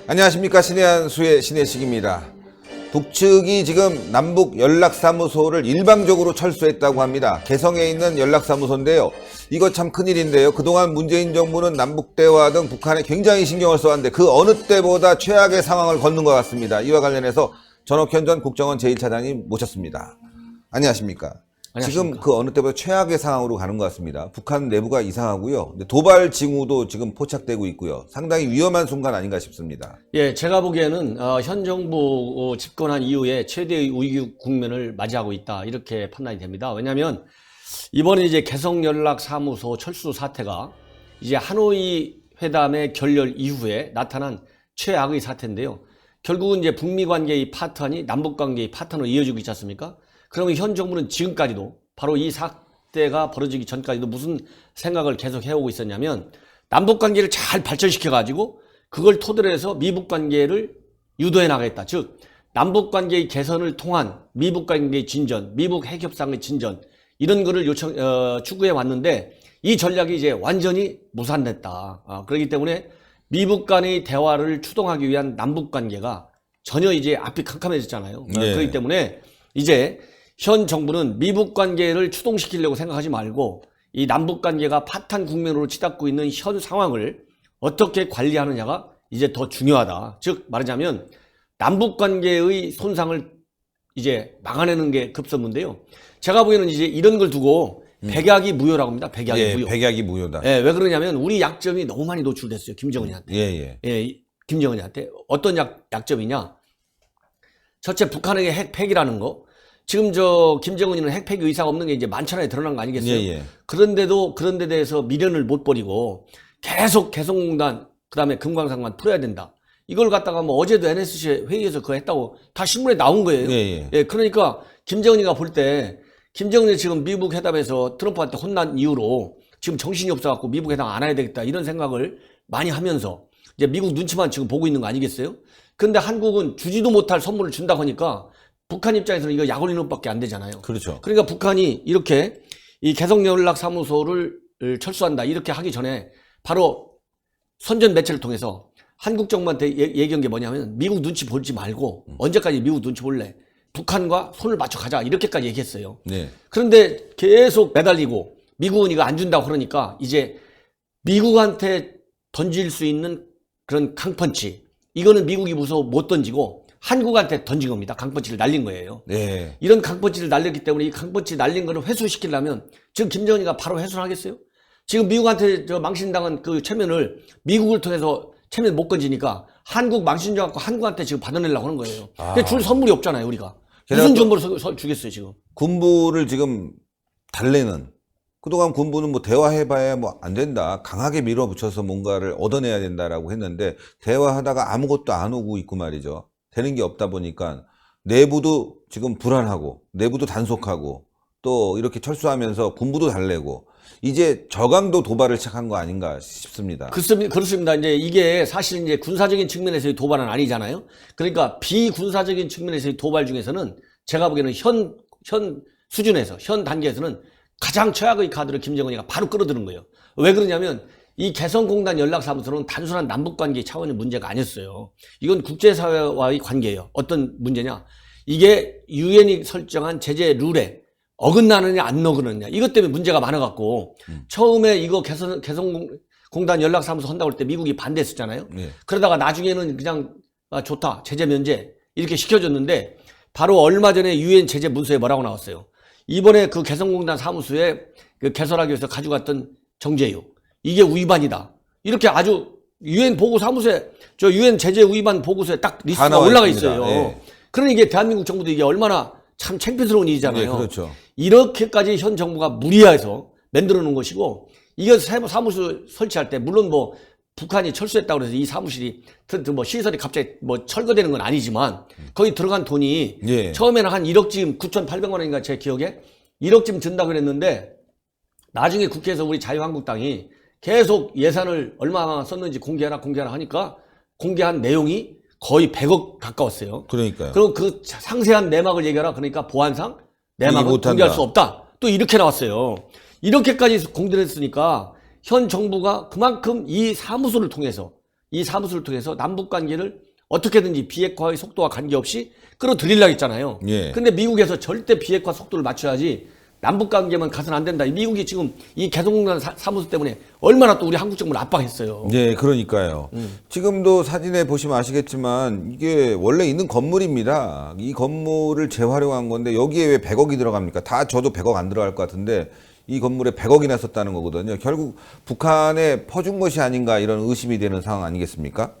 안녕하십니까. 신의 한수의 신혜식입니다. 북측이 지금 남북 연락사무소를 일방적으로 철수했다고 합니다. 개성에 있는 연락사무소인데요. 이거 참 큰일인데요. 그동안 문재인 정부는 남북대화 등 북한에 굉장히 신경을 써왔는데 그 어느 때보다 최악의 상황을 걷는 것 같습니다. 이와 관련해서 전옥현 전 국정원 제1차장님 모셨습니다. 안녕하십니까. 지금 그 어느 때보다 최악의 상황으로 가는 것 같습니다. 북한 내부가 이상하고요. 도발 징후도 지금 포착되고 있고요. 상당히 위험한 순간 아닌가 싶습니다. 예, 제가 보기에는 현 정부 집권한 이후에 최대의 위기 국면을 맞이하고 있다, 이렇게 판단이 됩니다. 왜냐하면 이번에 이제 개성연락사무소 철수 사태가 이제 하노이 회담의 결렬 이후에 나타난 최악의 사태인데요. 결국은 이제 북미 관계의 파탄이 남북 관계의 파탄으로 이어지고 있지 않습니까? 그러면 현 정부는 지금까지도 바로 이 사태가 벌어지기 전까지도 무슨 생각을 계속 해오고 있었냐면 남북 관계를 잘 발전시켜 가지고 그걸 토대로 해서 미북 관계를 유도해 나가겠다. 즉 남북 관계의 개선을 통한 미북 관계의 진전, 미북 핵 협상의 진전, 이런 거를 추구해 왔는데 이 전략이 이제 완전히 무산됐다. 그렇기 때문에 미북 간의 대화를 추동하기 위한 남북 관계가 전혀 이제 앞이 캄캄해졌잖아요. 네. 그렇기 때문에 이제 현 정부는 미북 관계를 추동시키려고 생각하지 말고 이 남북 관계가 파탄 국면으로 치닫고 있는 현 상황을 어떻게 관리하느냐가 이제 더 중요하다. 즉 말하자면 남북 관계의 손상을 이제 막아내는 게 급선무인데요. 제가 보기에는 이제 이런 걸 두고 백약이 무효라고 합니다. 백약이 예, 무효. 백약이 무효다. 예, 왜 그러냐면 우리 약점이 너무 많이 노출됐어요. 김정은이한테. 예, 김정은이한테. 어떤 약점이냐? 첫째, 북한에게 핵폐기라는 거. 지금 김정은이는 핵폐기 의사가 없는 게 이제 만천하에 드러난 거 아니겠어요? 예. 그런데도 그런 데 대해서 미련을 못 버리고 계속 개성공단, 그다음에 금강산만 풀어야 된다. 이걸 갖다가 뭐 어제도 NSC 회의에서 그거 했다고 다 신문에 나온 거예요. 예, 그러니까 김정은이가 볼 때 김정은이 지금 미북 회담에서 트럼프한테 혼난 이후로 지금 정신이 없어갖고 미북 회담 안 해야 되겠다, 이런 생각을 많이 하면서 이제 미국 눈치만 지금 보고 있는 거 아니겠어요? 근데 한국은 주지도 못할 선물을 준다고 하니까 북한 입장에서는 이거 약 올리는 것밖에 안 되잖아요. 그렇죠. 그러니까 북한이 이렇게 이 개성연락사무소를 철수한다, 이렇게 하기 전에 바로 선전 매체를 통해서 한국 정부한테 얘기한 게 뭐냐면 미국 눈치 보지 말고 언제까지 미국 눈치 볼래? 북한과 손을 맞춰 가자, 이렇게까지 얘기했어요. 네. 그런데 계속 매달리고 미국은 이거 안 준다고 그러니까 이제 미국한테 던질 수 있는 그런 강펀치, 이거는 미국이 무서워 못 던지고 한국한테 던진 겁니다. 강펀치를 날린 거예요. 네. 이런 강펀치를 날렸기 때문에 이 강펀치 날린 거를 회수시키려면 지금 김정은이가 바로 회수를 하겠어요? 지금 미국한테 망신당한 그 체면을 미국을 통해서 체면 못 건지니까 한국 망신 줘 갖고 한국한테 지금 받아내려고 하는 거예요. 근데 줄 선물이 없잖아요, 우리가. 무슨 정보를 주겠어요, 지금? 군부를 지금 달래는, 그동안 군부는 뭐 대화해봐야 뭐 안 된다, 강하게 밀어붙여서 뭔가를 얻어내야 된다라고 했는데 대화하다가 아무것도 안 오고 있고 말이죠. 되는 게 없다 보니까 내부도 지금 불안하고 내부도 단속하고 또 이렇게 철수하면서 군부도 달래고 이제 저강도 도발을 시작한 거 아닌가 싶습니다. 그렇습니다. 이제 이게 사실 이제 군사적인 측면에서의 도발은 아니잖아요. 그러니까 비군사적인 측면에서의 도발 중에서는 제가 보기에는 현 수준에서, 현 단계에서는 가장 최악의 카드를 김정은이가 바로 끌어들은 거예요. 왜 그러냐면 이 개성공단 연락사무소는 단순한 남북관계 차원의 문제가 아니었어요. 이건 국제사회와의 관계예요. 어떤 문제냐? 이게 유엔이 설정한 제재 룰에 어긋나느냐 안 어긋나느냐, 이것 때문에 문제가 많아갖고 처음에 이거 개성공단 연락사무소 한다고 할 때 미국이 반대했었잖아요. 그러다가 나중에는 그냥 좋다, 제재 면제 이렇게 시켜줬는데 바로 얼마 전에 유엔 제재 문서에 뭐라고 나왔어요? 이번에 그 개성공단 사무소에 그 개설하기 위해서 가져갔던 정제유, 이게 위반이다, 이렇게 아주 유엔 보고 사무소에, 저 유엔 제재 위반 보고서에 딱 리스트가 올라가 있어요. 네. 그러니 이게 대한민국 정부도 이게 얼마나 참 창피스러운 일이잖아요. 네, 그렇죠. 이렇게까지 현 정부가 무리해서 만들어 놓은 것이고, 이게 사무소 설치할 때 물론 뭐 북한이 철수했다고 해서 이 사무실이 뭐 시설이 갑자기 뭐 철거되는 건 아니지만 거기 들어간 돈이 처음에는 한 1억쯤 9,800만 원인가 제 기억에 1억쯤 든다고 그랬는데 나중에 국회에서 우리 자유한국당이 계속 예산을 얼마나 썼는지 공개하라 하니까 공개한 내용이 거의 100억 가까웠어요. 그러니까요. 그리고 그 상세한 내막을 얘기하라 그러니까 보안상 내막은 못한다. 공개할 수 없다. 또 이렇게 나왔어요. 이렇게까지 공개를 했으니까 현 정부가 그만큼 이 사무소를 통해서 남북 관계를 어떻게든지 비핵화의 속도와 관계없이 끌어들이려고 했잖아요. 예. 근데 미국에서 절대 비핵화 속도를 맞춰야지 남북 관계만 가서는 안 된다. 미국이 지금 이 개성공단 사무소 때문에 얼마나 또 우리 한국 정부를 압박했어요. 네, 그러니까요. 지금도 사진에 보시면 아시겠지만 이게 원래 있는 건물입니다. 이 건물을 재활용한 건데 여기에 왜 100억이 들어갑니까? 다 저도 100억 안 들어갈 것 같은데 이 건물에 100억이나 썼다는 거거든요. 결국 북한에 퍼준 것이 아닌가 이런 의심이 되는 상황 아니겠습니까?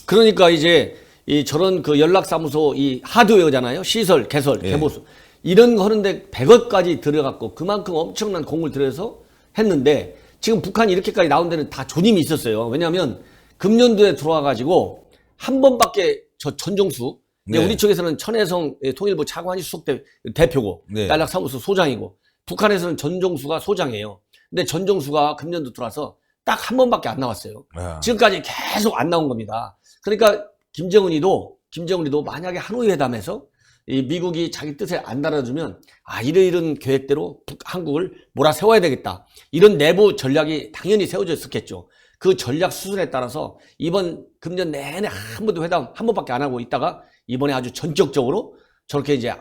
그러니까 이제 이 저런 그 연락사무소 이 하드웨어잖아요. 시설, 개설, 예. 개보수. 이런 거 하는데 100억까지 들어갔고 그만큼 엄청난 공을 들여서 했는데 지금 북한이 이렇게까지 나온 데는 다 조짐이 있었어요. 왜냐하면 금년도에 들어와가지고 한 번밖에 저 전종수 네. 우리 쪽에서는 천혜성 통일부 차관이 수석 대표고 네. 연락사무소 소장이고 북한에서는 전종수가 소장이에요. 근데 전종수가 금년도 들어와서 딱 한 번밖에 안 나왔어요. 아. 지금까지 계속 안 나온 겁니다. 그러니까 김정은이도 만약에 하노이 회담에서 이 미국이 자기 뜻에 안 달아주면 이런 계획대로 한국을 몰아세워야 되겠다. 이런 내부 전략이 당연히 세워져 있었겠죠. 그 전략 수준에 따라서 이번 금년 내내 한 번도 회담 한 번밖에 안 하고 있다가 이번에 아주 전격적으로 저렇게 이제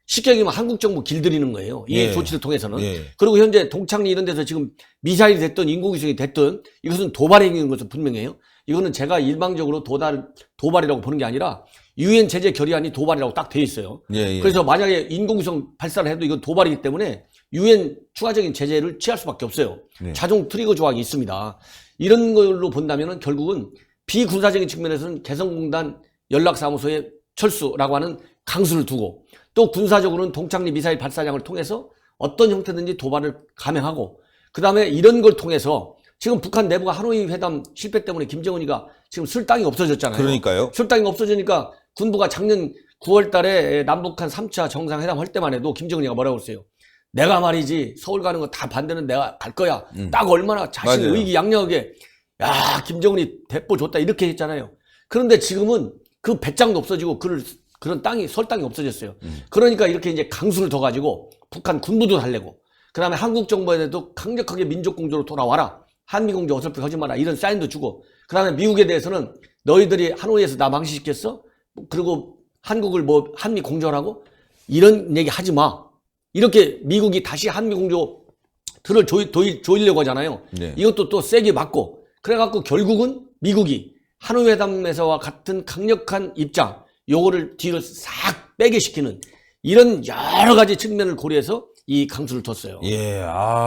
쉽게 얘기하면 한국 정부 길들이는 거예요. 이 예. 조치를 통해서는. 예. 그리고 현재 동창리 이런 데서 지금 미사일이 됐든 인공위성이 됐든 이것은 도발 행위인 것은 분명해요. 이거는 제가 일방적으로 도발이라고 보는 게 아니라 유엔 제재 결의안이 도발이라고 딱 돼 있어요. 예, 예. 그래서 만약에 인공위성 발사를 해도 이건 도발이기 때문에 유엔 추가적인 제재를 취할 수밖에 없어요. 네. 자동 트리거 조항이 있습니다. 이런 걸로 본다면 결국은 비군사적인 측면에서는 개성공단 연락사무소의 철수라고 하는 강수를 두고 또 군사적으로는 동창리 미사일 발사장을 통해서 어떤 형태든지 도발을 감행하고 그 다음에 이런 걸 통해서 지금 북한 내부가 하노이 회담 실패 때문에 김정은이가 지금 쓸 땅이 없어졌잖아요. 그러니까요. 쓸 땅이 없어지니까 군부가 작년 9월 달에 남북한 3차 정상회담 할 때만 해도 김정은이가 뭐라고 했어요. 내가 말이지 서울 가는 거 다 반대는 내가 갈 거야. 딱 얼마나 자신 맞아요. 의기양양하게 야 김정은이 대포 줬다 이렇게 했잖아요. 그런데 지금은 그 배짱도 없어지고 그런 땅이 설 땅이 없어졌어요. 그러니까 이렇게 이제 강수를 더 가지고 북한 군부도 달래고 그다음에 한국 정부에도 강력하게 민족 공조로 돌아와라. 한미 공조 어설프게 하지 마라. 이런 사인도 주고 그다음에 미국에 대해서는 너희들이 하노이에서 나 망신시켰어? 그리고 한국을 뭐 한미 공조하라고? 이런 얘기 하지 마. 이렇게 미국이 다시 한미 공조 틀을 조이려고 하잖아요. 네. 이것도 또 세게 맞고 그래갖고 결국은 미국이 하노이 회담에서와 같은 강력한 입장 요거를 뒤로 싹 빼게 시키는 이런 여러 가지 측면을 고려해서 이 강수를 뒀어요. 예,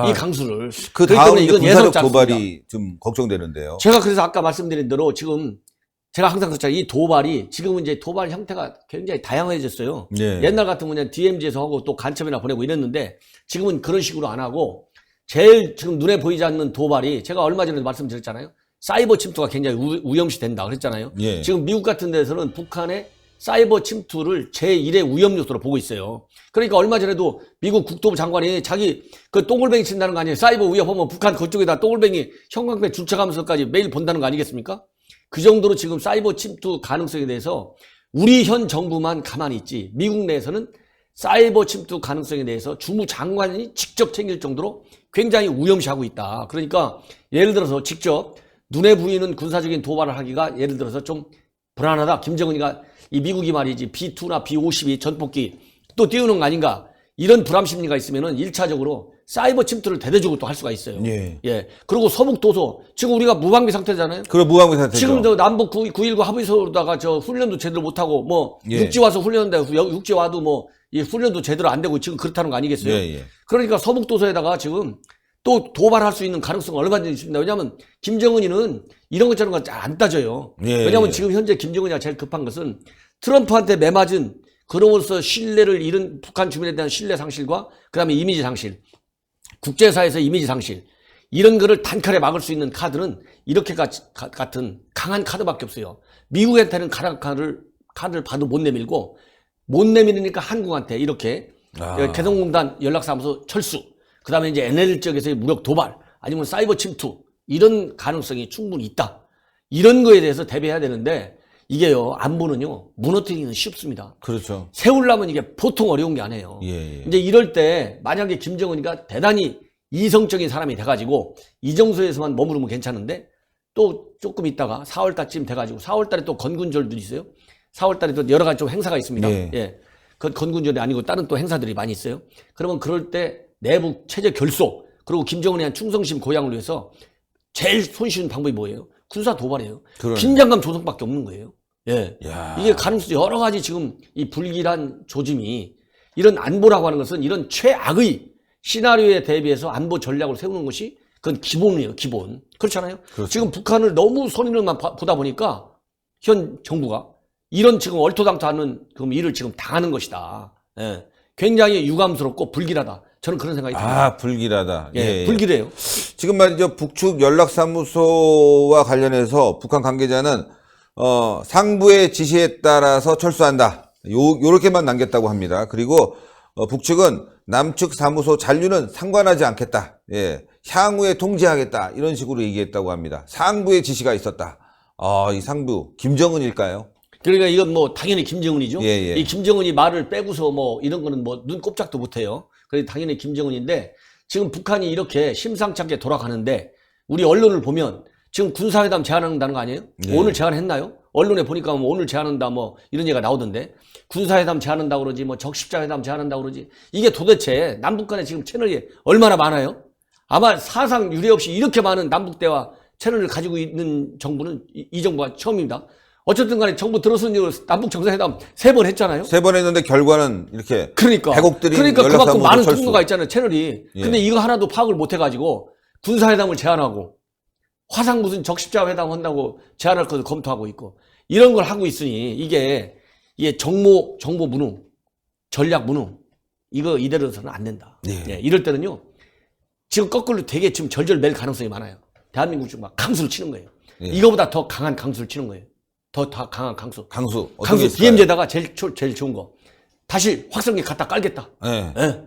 이 강수를. 그 그렇기 다음 때문에 이건 군사적 예사롭지 도발이 좀 걱정되는데요. 제가 그래서 아까 말씀드린 대로 지금 제가 항상 그랬잖아요. 이 도발이 지금은 이제 도발 형태가 굉장히 다양해졌어요. 예. 옛날 같으면 그냥 DMZ에서 하고 또 간첩이나 보내고 이랬는데 지금은 그런 식으로 안 하고 제일 지금 눈에 보이지 않는 도발이 제가 얼마 전에도 말씀드렸잖아요. 사이버 침투가 굉장히 위험시 된다 그랬잖아요. 예. 지금 미국 같은 데서는 북한의 사이버 침투를 제1의 위험 요소로 보고 있어요. 그러니까 얼마 전에도 미국 국토부 장관이 자기 그 똥골뱅이 친다는 거 아니에요. 사이버 위협하면 북한 그쪽에다 똥골뱅이 형광펜 주차하면서까지 매일 본다는 거 아니겠습니까? 그 정도로 지금 사이버 침투 가능성에 대해서 우리 현 정부만 가만히 있지 미국 내에서는 사이버 침투 가능성에 대해서 주무장관이 직접 챙길 정도로 굉장히 우염시하고 있다. 그러니까 예를 들어서 직접 눈에 보이는 군사적인 도발을 하기가 예를 들어서 좀 불안하다. 김정은이가 이 미국이 말이지 B2나 B52 전폭기 또 띄우는 거 아닌가. 이런 불안 심리가 있으면은 1차적으로 사이버 침투를 대대적으로 또 할 수가 있어요. 예. 예. 그리고 서북 도서 지금 우리가 무방비 상태잖아요. 그럼 무방비 상태죠. 지금 저 남북 9.19 합의서로다가 저 훈련도 제대로 못하고 뭐 예. 육지 와서 훈련인데 육지 와도 뭐 이 훈련도 제대로 안 되고 지금 그렇다는 거 아니겠어요? 예, 예. 그러니까 서북 도서에다가 지금 또 도발할 수 있는 가능성은 얼마든지 있습니다. 왜냐하면 김정은이는 이런 것 저런 거 잘 안 따져요. 예, 왜냐하면 예. 지금 현재 김정은이가 제일 급한 것은 트럼프한테 매맞은 그로부터 신뢰를 잃은 북한 주민에 대한 신뢰 상실과 그다음에 이미지 상실, 국제사회에서 이미지 상실 이런 거를 단칼에 막을 수 있는 카드는 이렇게 같은 강한 카드밖에 없어요. 미국한테는 카드를 봐도 못 내밀고 못 내밀으니까 한국한테 이렇게 개성공단 연락사무소 철수, 그 다음에 이제 NL 지역에서의 무력 도발, 아니면 사이버 침투 이런 가능성이 충분히 있다. 이런 거에 대해서 대비해야 되는데 이게요, 안보는요, 무너뜨리기는 쉽습니다. 그렇죠. 세우려면 이게 보통 어려운 게 아니에요. 예, 예. 이제 이럴 때 만약에 김정은이가 대단히 이성적인 사람이 돼가지고 이 정도에서만 머무르면 괜찮은데 또 조금 있다가 4월달쯤 돼가지고 4월달에 또 건군절도 있어요. 4월달에 또 여러 가지 좀 행사가 있습니다. 예. 예. 그 건군절이 아니고 다른 또 행사들이 많이 있어요. 그러면 그럴 때 내부 체제 결속 그리고 김정은에 대한 충성심 고양을 위해서 제일 손쉬운 방법이 뭐예요? 군사 도발이에요. 그러네. 긴장감 조성밖에 없는 거예요. 예. 야. 이게 가능성이 여러 가지 지금 이 불길한 조짐이 이런 안보라고 하는 것은 이런 최악의 시나리오에 대비해서 안보 전략을 세우는 것이 그건 기본이에요, 기본. 그렇잖아요. 그렇죠. 지금 북한을 너무 손해를만 보다 보니까 현 정부가 이런 지금 얼토당토 않는 그럼 일을 지금 당하는 것이다. 예. 굉장히 유감스럽고 불길하다. 저는 그런 생각이 듭니다. 아, 불길하다. 예, 예. 불길해요. 지금 말이죠. 북측 연락사무소와 관련해서 북한 관계자는 상부의 지시에 따라서 철수한다. 요렇게만 남겼다고 합니다. 그리고 북측은 남측 사무소 잔류는 상관하지 않겠다. 예. 향후에 통제하겠다. 이런 식으로 얘기했다고 합니다. 상부의 지시가 있었다. 이 상부 김정은일까요? 그러니까 이건 뭐 당연히 김정은이죠. 예, 예. 이 김정은이 말을 빼고서 뭐 이런 거는 뭐 눈 꼼짝도 못 해요. 그래서 당연히 김정은인데 지금 북한이 이렇게 심상치 않게 돌아가는데 우리 언론을 보면 지금 군사회담 제안한다는 거 아니에요? 예. 오늘 제안했나요? 언론에 보니까 뭐 오늘 제안한다 뭐 이런 얘기가 나오던데 군사회담 제안한다 그러지 뭐 적십자회담 제안한다 그러지 이게 도대체 남북 간에 지금 채널이 얼마나 많아요? 아마 사상 유례 없이 이렇게 많은 남북 대화 채널을 가지고 있는 정부는 이 정부가 처음입니다. 어쨌든 간에 정부 들어서는 남북 정상회담 3번 했잖아요. 3번 했는데 결과는 이렇게 그러니까 100억 들인 그만큼 연락사무소 많은 철수. 통로가 있잖아요, 채널이. 예. 근데 이거 하나도 파악을 못 해가지고 군사회담을 제안하고 화상 무슨 적십자 회담 한다고 제안할 것을 검토하고 있고 이런 걸 하고 있으니 이게 정보 무능, 전략 무능 이거 이대로서는 안 된다. 예. 예, 이럴 때는요 지금 거꾸로 되게 지금 절절 맬 가능성이 많아요. 대한민국 지금 막 강수를 치는 거예요. 예. 이거보다 더 강한 강수를 치는 거예요. 더 강한 강수. 강수. 어떤 게 강수 있을까요? DMZ에다가 제일 좋은 거. 다시 확성기 갖다 깔겠다. 예. 예.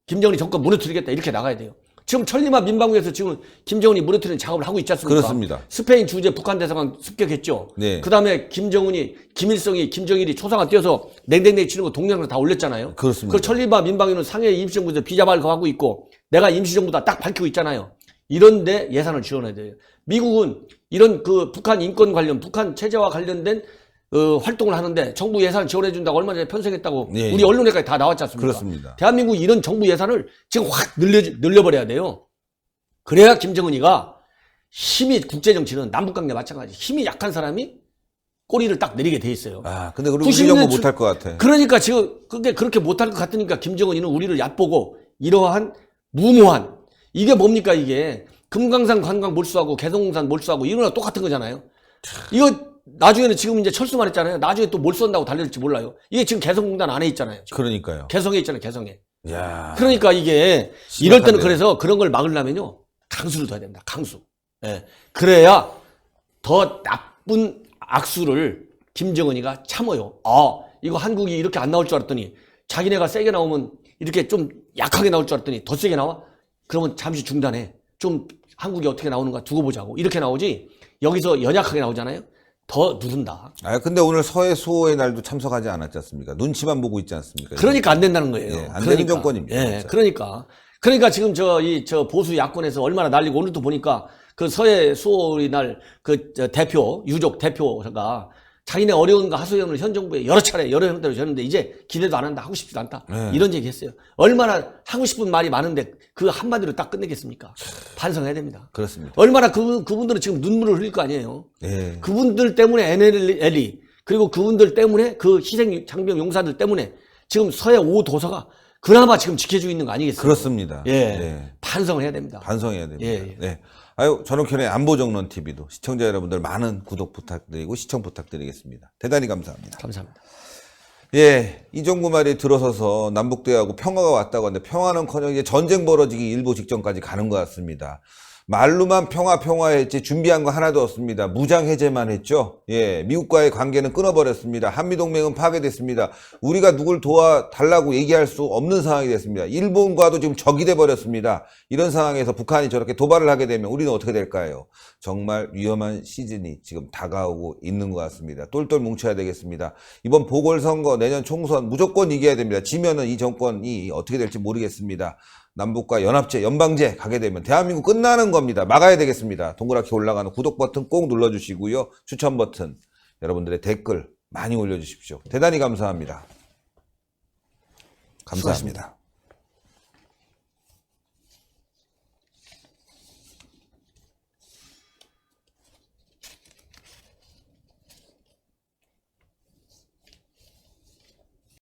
김정은이 정권 무너뜨리겠다. 이렇게 나가야 돼요. 지금 천리마 민방위에서 지금 김정은이 무너뜨리는 작업을 하고 있지 않습니까? 그렇습니다. 스페인 주재 북한 대사관 습격했죠. 네. 그 다음에 김일성이 김정일이 초상화 띄어서 냉댕댕 치는 거 동영상 다 올렸잖아요. 그렇습니다. 그 천리마 민방위는 상해 임시정부에서 비자 발급하고 있고 내가 임시정부다 딱 밝히고 있잖아요. 이런데 예산을 지원해야 돼요. 미국은 이런 그 북한 인권 관련, 북한 체제와 관련된 활동을 하는데 정부 예산 지원해준다고 얼마 전에 편성했다고 예, 예. 우리 언론에까지 다 나왔지 않습니까? 그렇습니다. 대한민국이 이런 정부 예산을 지금 확 늘려버려야 돼요. 그래야 김정은이가 힘이 국제정치는 남북관계 마찬가지 힘이 약한 사람이 꼬리를 딱 내리게 돼 있어요. 아, 근데 우리 정부 못할 것 같아. 그러니까 지금 그렇게 못할 것 같으니까 김정은이는 우리를 얕보고 이러한 무모한 이게 뭡니까 이게 금강산 관광 몰수하고 개성공산 몰수하고 이런 거랑 똑같은 거잖아요. 이거 나중에는 지금 이제 철수만 했잖아요. 나중에 또 뭘 쏜다고 달릴지 몰라요. 이게 지금 개성공단 안에 있잖아요. 지금. 그러니까요. 개성에 있잖아요. 개성에. 야. 그러니까 이게 이럴 때는 그래서 그런 걸 막으려면요. 강수를 둬야 됩니다. 강수. 예. 그래야 더 나쁜 악수를 김정은이가 참아요. 이거 한국이 이렇게 안 나올 줄 알았더니 자기네가 세게 나오면 이렇게 좀 약하게 나올 줄 알았더니 더 세게 나와? 그러면 잠시 중단해. 좀 한국이 어떻게 나오는가 두고 보자고. 이렇게 나오지 여기서 연약하게 나오잖아요. 더 누른다. 근데 오늘 서해 수호의 날도 참석하지 않았지 않습니까? 눈치만 보고 있지 않습니까? 그러니까 안 된다는 거예요. 예, 안 되는 정권입니다. 예, 진짜. 그러니까 지금 저 보수 야권에서 얼마나 날리고 오늘도 보니까 그 서해 수호의 날 그 대표 유족 대표가 자기네 어려운 거 하소연을 현 정부에 여러 차례 여러 형태로 줬는데 이제 기대도 안 한다 하고 싶지도 않다 이런 얘기 했어요. 얼마나 하고 싶은 말이 많은데 그 한마디로 딱 끝내겠습니까? 반성해야 됩니다. 그렇습니다. 얼마나 그분들은 지금 눈물을 흘릴 거 아니에요. 예. 그분들 때문에 NLL 그리고 그분들 때문에 그 희생 장병 용사들 때문에 지금 서해 5도서가 그나마 지금 지켜주고 있는 거 아니겠어요? 그렇습니다. 예. 예. 반성을 해야 됩니다. 반성해야 됩니다. 예. 네. 전원현의 안보정론 TV도 시청자 여러분들 많은 구독 부탁드리고 시청 부탁드리겠습니다. 대단히 감사합니다. 감사합니다. 예, 이 정부 말이 들어서서 남북대하고 평화가 왔다고 하는데 평화는커녕 이제 전쟁 벌어지기 일보 직전까지 가는 것 같습니다. 말로만 평화했지 준비한 거 하나도 없습니다. 무장 해제만 했죠. 예, 미국과의 관계는 끊어버렸습니다. 한미동맹은 파괴됐습니다. 우리가 누굴 도와달라고 얘기할 수 없는 상황이 됐습니다. 일본과도 지금 적이 돼버렸습니다. 이런 상황에서 북한이 저렇게 도발을 하게 되면 우리는 어떻게 될까요? 정말 위험한 시즌이 지금 다가오고 있는 것 같습니다. 똘똘 뭉쳐야 되겠습니다. 이번 보궐선거, 내년 총선 무조건 이겨야 됩니다. 지면은 이 정권이 어떻게 될지 모르겠습니다. 남북과 연합제, 연방제 가게 되면 대한민국 끝나는 겁니다. 막아야 되겠습니다. 동그랗게 올라가는 구독 버튼 꼭 눌러주시고요. 추천 버튼, 여러분들의 댓글 많이 올려주십시오. 대단히 감사합니다. 감사합니다.